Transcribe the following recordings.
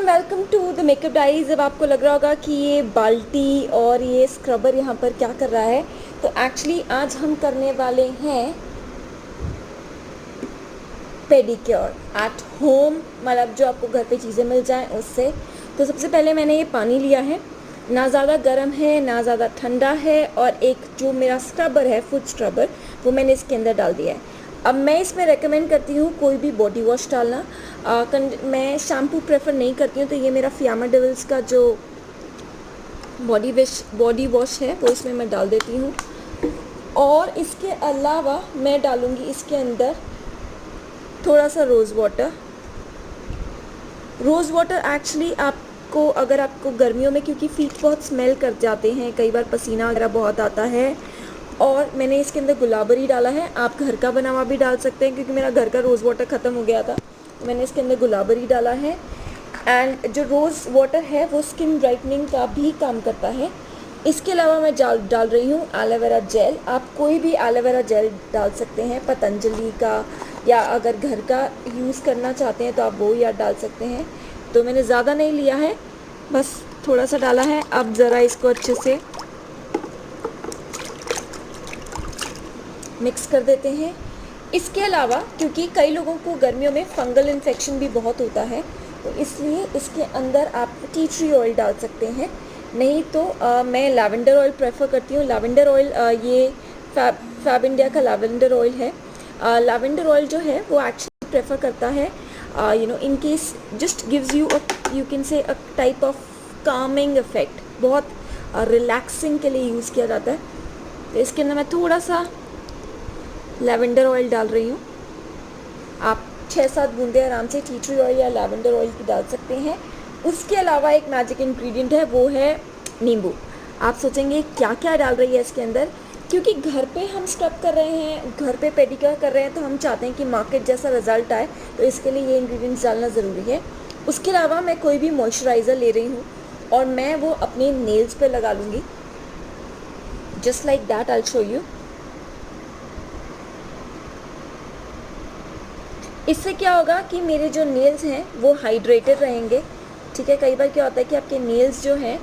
Welcome to the makeup diaries. अब आपको लग रहा होगा कि ये बाल्टी और ये स्क्रबर यहाँ पर क्या कर रहा है, तो एक्चुअली आज हम करने वाले हैं पेडिक्योर एट होम, मतलब जो आपको घर पे चीज़ें मिल जाएं उससे। तो सबसे पहले मैंने ये पानी लिया है, ना ज़्यादा गर्म है ना ज़्यादा ठंडा है, और एक जो मेरा स्क्रबर है फुट स्क्रबर वो मैंने इसके अंदर डाल दिया है। अब मैं इसमें रेकमेंड करती हूँ कोई भी बॉडी वॉश डालना। मैं शैम्पू प्रेफर नहीं करती हूँ, तो ये मेरा फियामा डेविल्स का जो बॉडी वॉश है वो इसमें मैं डाल देती हूँ। और इसके अलावा मैं डालूँगी इसके अंदर थोड़ा सा रोज़ वाटर एक्चुअली आपको, अगर आपको गर्मियों में, क्योंकि फीट बहुत स्मेल कर जाते हैं, कई बार पसीना वगैरह बहुत आता है, और मैंने इसके अंदर गुलाबरी डाला है। आप घर का बना हुआ भी डाल सकते हैं, क्योंकि मेरा घर का रोज़ वाटर ख़त्म हो गया था, तो मैंने इसके अंदर गुलाबरी डाला है। एंड जो रोज़ वाटर है वो स्किन ब्राइटनिंग का भी काम करता है। इसके अलावा मैं डाल रही हूँ एलोवेरा जेल। आप कोई भी एलोवेरा जेल डाल सकते हैं, पतंजलि का, या अगर घर का यूज़ करना चाहते हैं तो आप वो या डाल सकते हैं। तो मैंने ज़्यादा नहीं लिया है, बस थोड़ा सा डाला है। अब ज़रा इसको अच्छे से मिक्स कर देते हैं। इसके अलावा क्योंकि कई लोगों को गर्मियों में फंगल इन्फेक्शन भी बहुत होता है, तो इसलिए इसके अंदर आप टी ट्री ऑयल डाल सकते हैं, नहीं तो मैं लैवेंडर ऑयल प्रेफर करती हूँ। लैवेंडर ऑयल ये फैब इंडिया का लैवेंडर ऑयल है। लैवेंडर ऑयल जो है वो एक्चुअली प्रेफर करता है in case just gives you can say a type of Kameng effect, बहुत रिलैक्सिंग के लिए यूज़ किया जाता है। तो इसके अंदर मैं थोड़ा सा लैवेंडर ऑयल डाल रही हूँ। आप 6-7 बूंदे आराम से टी ट्री ऑयल या लैवेंडर ऑयल की डाल सकते हैं। उसके अलावा एक मैजिक इंग्रेडिएंट है, वो है नींबू। आप सोचेंगे क्या क्या डाल रही है इसके अंदर, क्योंकि घर पे हम स्क्रब कर रहे हैं, घर पे पेडिक्योर कर रहे हैं, तो हम चाहते हैं कि मार्केट जैसा रिजल्ट आए, तो इसके लिए ये इंग्रेडिएंट्स डालना ज़रूरी है। उसके अलावा मैं कोई भी मॉइस्चराइज़र ले रही हूँ और मैं वो अपने नेल्स पे लगा लूँगी, just like that. I will show you. इससे क्या होगा कि मेरे जो नेल्स हैं वो हाइड्रेटेड रहेंगे। ठीक है, कई बार क्या होता है कि आपके नेल्स जो हैं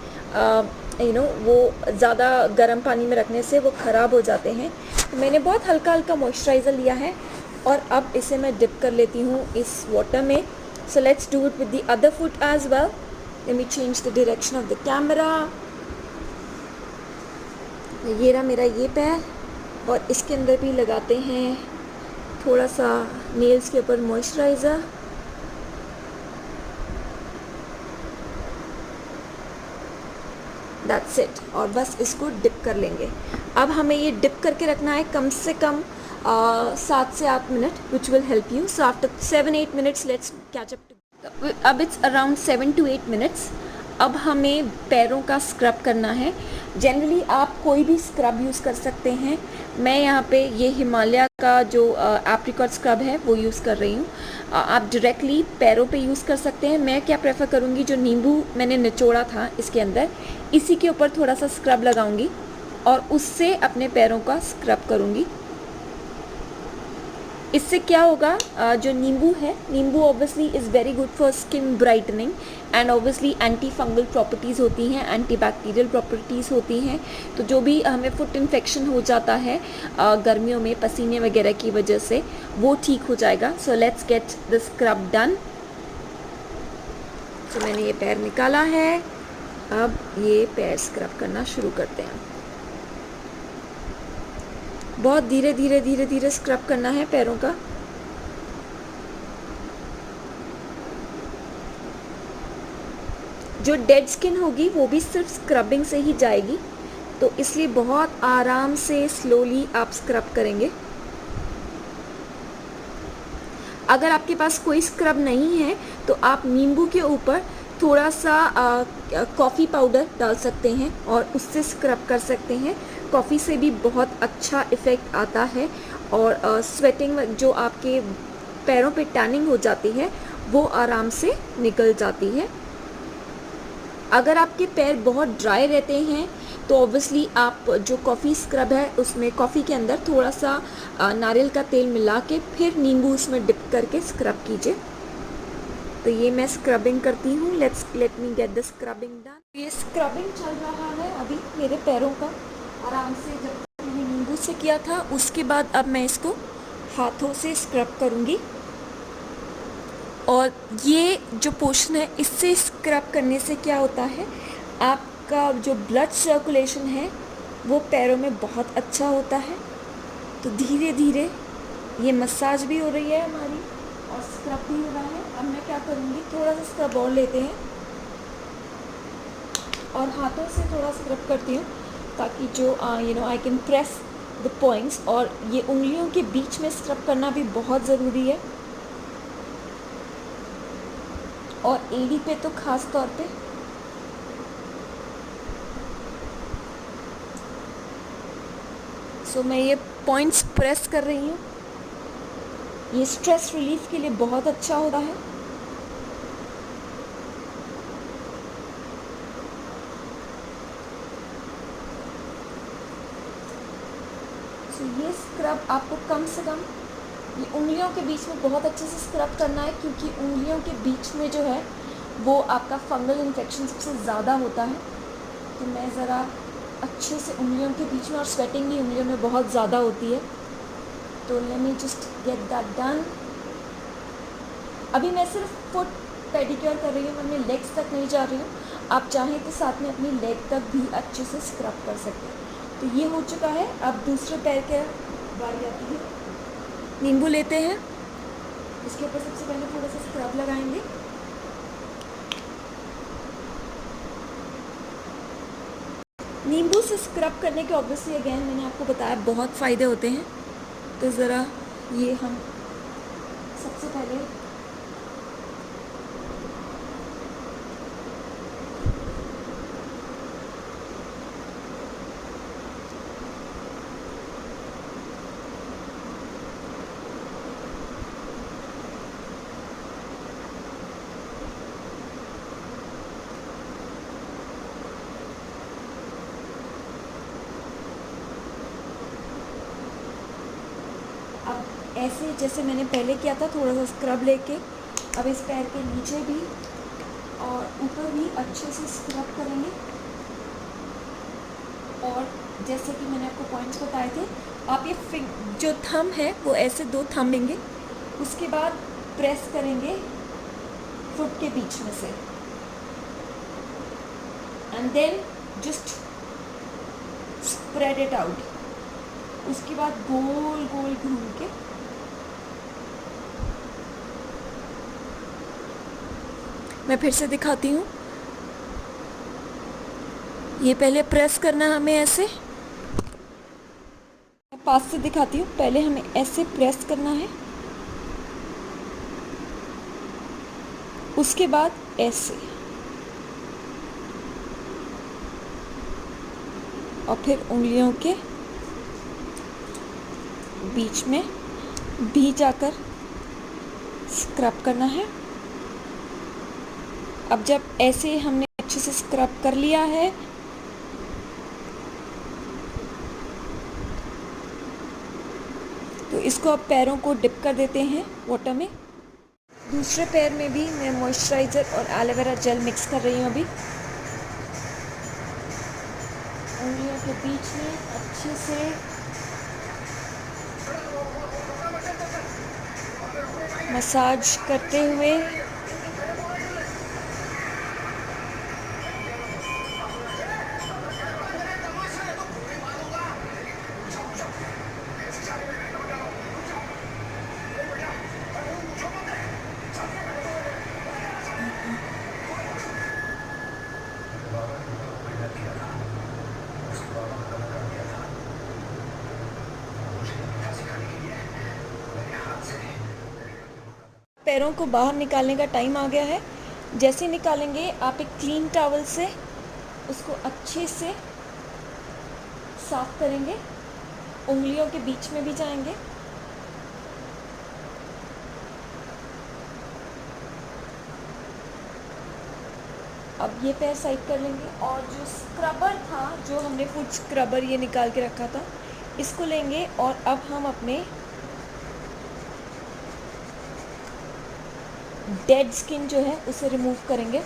वो ज़्यादा गर्म पानी में रखने से वो ख़राब हो जाते हैं। तो मैंने बहुत हल्का हल्का मॉइस्चराइज़र लिया है, और अब इसे मैं डिप कर लेती हूँ इस वाटर में। So let's do it with the other foot as well. Let me change the direction of the camera. ये रहा मेरा ये पैर, और इसके अंदर भी लगाते हैं थोड़ा सा नेल्स के ऊपर मॉइस्चराइज़र। दैट्स इट, और बस इसको डिप कर लेंगे। अब हमें ये डिप करके रखना है कम से कम 7 से 8 minute, which will help you. So after 7-8 minutes let's catch up. अब इट्स अराउंड 7 to 8 मिनट्स। अब हमें पैरों का स्क्रब करना है। जनरली आप कोई भी स्क्रब यूज़ कर सकते हैं। मैं यहाँ पे ये हिमालय का जो एप्रिकॉट स्क्रब है वो यूज़ कर रही हूँ। आप डायरेक्टली पैरों पे यूज़ कर सकते हैं। मैं क्या प्रेफर करूँगी, जो नींबू मैंने निचोड़ा था इसके अंदर, इसी के ऊपर थोड़ा सा स्क्रब लगाऊंगी और उससे अपने पैरों का स्क्रब करूँगी। इससे क्या होगा, जो नींबू है, नींबू obviously is very good for skin brightening, and obviously anti fungal properties होती हैं, एंटी बैक्टीरियल प्रॉपर्टीज़ होती हैं। तो जो भी हमें फुट इन्फेक्शन हो जाता है गर्मियों में पसीने वगैरह की वजह से, वो ठीक हो जाएगा। So let's get the scrub done. तो मैंने ये पैर निकाला है, अब ये पैर स्क्रब करना शुरू करते हैं। बहुत धीरे धीरे धीरे धीरे स्क्रब करना है पैरों का। जो डेड स्किन होगी वो भी सिर्फ स्क्रबिंग से ही जाएगी, तो इसलिए बहुत आराम से स्लोली आप स्क्रब करेंगे। अगर आपके पास कोई स्क्रब नहीं है तो आप नींबू के ऊपर थोड़ा सा कॉफ़ी पाउडर डाल सकते हैं और उससे स्क्रब कर सकते हैं। कॉफ़ी से भी बहुत अच्छा इफ़ेक्ट आता है, और स्वेटिंग जो आपके पैरों पे टैनिंग हो जाती है वो आराम से निकल जाती है। अगर आपके पैर बहुत ड्राई रहते हैं तो ऑब्वियसली आप जो कॉफ़ी स्क्रब है उसमें कॉफ़ी के अंदर थोड़ा सा नारियल का तेल मिला के फिर नींबू उसमें डिप करके स्क्रब कीजिए। तो ये मैं स्क्रबिंग करती हूँ। Let me get the scrubbing done. ये स्क्रबिंग चल रहा है अभी मेरे पैरों का, आराम से। जब तक मैंने नींबू से किया था, उसके बाद अब मैं इसको हाथों से स्क्रब करूँगी। और ये जो पोर्शन है, इससे स्क्रब करने से क्या होता है, आपका जो ब्लड सर्कुलेशन है वो पैरों में बहुत अच्छा होता है। तो धीरे धीरे ये मसाज भी हो रही है हमारी और स्क्रब भी हो रहा है। अब मैं क्या करूँगी, थोड़ा सा स्क्रब और लेते हैं और हाथों से थोड़ा स्क्रब करती हूँ, ताकि जो I can press the points. और ये उंगलियों के बीच में स्क्रब करना भी बहुत ज़रूरी है, और एड़ी पे तो ख़ास तौर पे। सो मैं ये पॉइंट्स प्रेस कर रही हूँ। ये स्ट्रेस रिलीफ के लिए बहुत अच्छा होता है। सो ये स्क्रब आपको कम से कम ये उंगलियों के बीच में बहुत अच्छे से स्क्रब करना है, क्योंकि उंगलियों के बीच में जो है वो आपका फंगल इन्फेक्शन सबसे ज़्यादा होता है। तो मैं ज़रा अच्छे से उंगलियों के बीच में, और स्वेटिंग भी उंगलियों में बहुत ज़्यादा होती है, तो let me just get that done. अभी मैं सिर्फ फुट पेडिक्योर कर रही हूँ, मैं अपने लेग्स तक नहीं जा रही हूँ। आप चाहें तो साथ में अपनी लेग तक भी अच्छे से स्क्रब कर सकते हैं। तो ये हो चुका है। अब दूसरे पैर के बारी आती है। नींबू लेते हैं, इसके ऊपर सबसे पहले थोड़ा सा स्क्रब लगाएंगे। नींबू से स्क्रब करने के ऑब्वियसली अगेन मैंने आपको बताया बहुत फ़ायदे होते हैं। तो ज़रा ये हम सबसे पहले अब ऐसे जैसे मैंने पहले किया था, थोड़ा सा स्क्रब लेके अब इस पैर के नीचे भी और ऊपर भी अच्छे से स्क्रब करेंगे। और जैसे कि मैंने आपको पॉइंट्स बताए थे, आप ये जो थंब है वो ऐसे 2 थंब लेंगे, उसके बाद प्रेस करेंगे फुट के बीच में से, and then just spread it out. उसके बाद गोल गोल घूम के मैं फिर से दिखाती हूँ। ये पहले प्रेस करना है हमें ऐसे, मैं पास से दिखाती हूँ। पहले हमें ऐसे प्रेस करना है, उसके बाद ऐसे, और फिर उंगलियों के बीच में भी जाकर स्क्रब करना है। अब जब ऐसे हमने अच्छे से स्क्रब कर लिया है, तो इसको अब पैरों को डिप कर देते हैं वाटर में। दूसरे पैर में भी मैं मॉइस्चराइज़र और एलोवेरा जेल मिक्स कर रही हूँ। अभी उंगलियों के बीच में अच्छे से मसाज करते हुए पैरों को बाहर निकालने का टाइम आ गया है। जैसे निकालेंगे आप एक क्लीन टॉवल से उसको अच्छे से साफ करेंगे, उंगलियों के बीच में भी जाएंगे। अब ये पैर साइड कर लेंगे, और जो स्क्रबर था, जो हमने फुट स्क्रबर ये निकाल के रखा था, इसको लेंगे। और अब हम अपने डेड स्किन जो है उसे रिमूव करेंगे।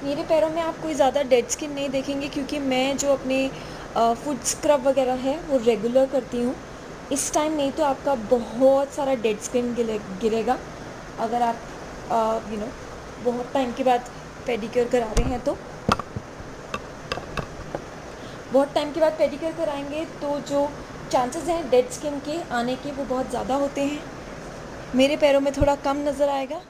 मेरे पैरों में आप कोई ज़्यादा डेड स्किन नहीं देखेंगे, क्योंकि मैं जो अपने फुट स्क्रब वगैरह है वो रेगुलर करती हूँ। इस टाइम नहीं तो आपका बहुत सारा डेड स्किन गिरेगा अगर आप बहुत टाइम के बाद पेडिक्योर करा रहे हैं तो। बहुत टाइम के बाद पेडिक्योर कराएंगे तो जो चांसेस हैं डेड स्किन के आने के वो बहुत ज़्यादा होते हैं। मेरे पैरों में थोड़ा कम नज़र आएगा।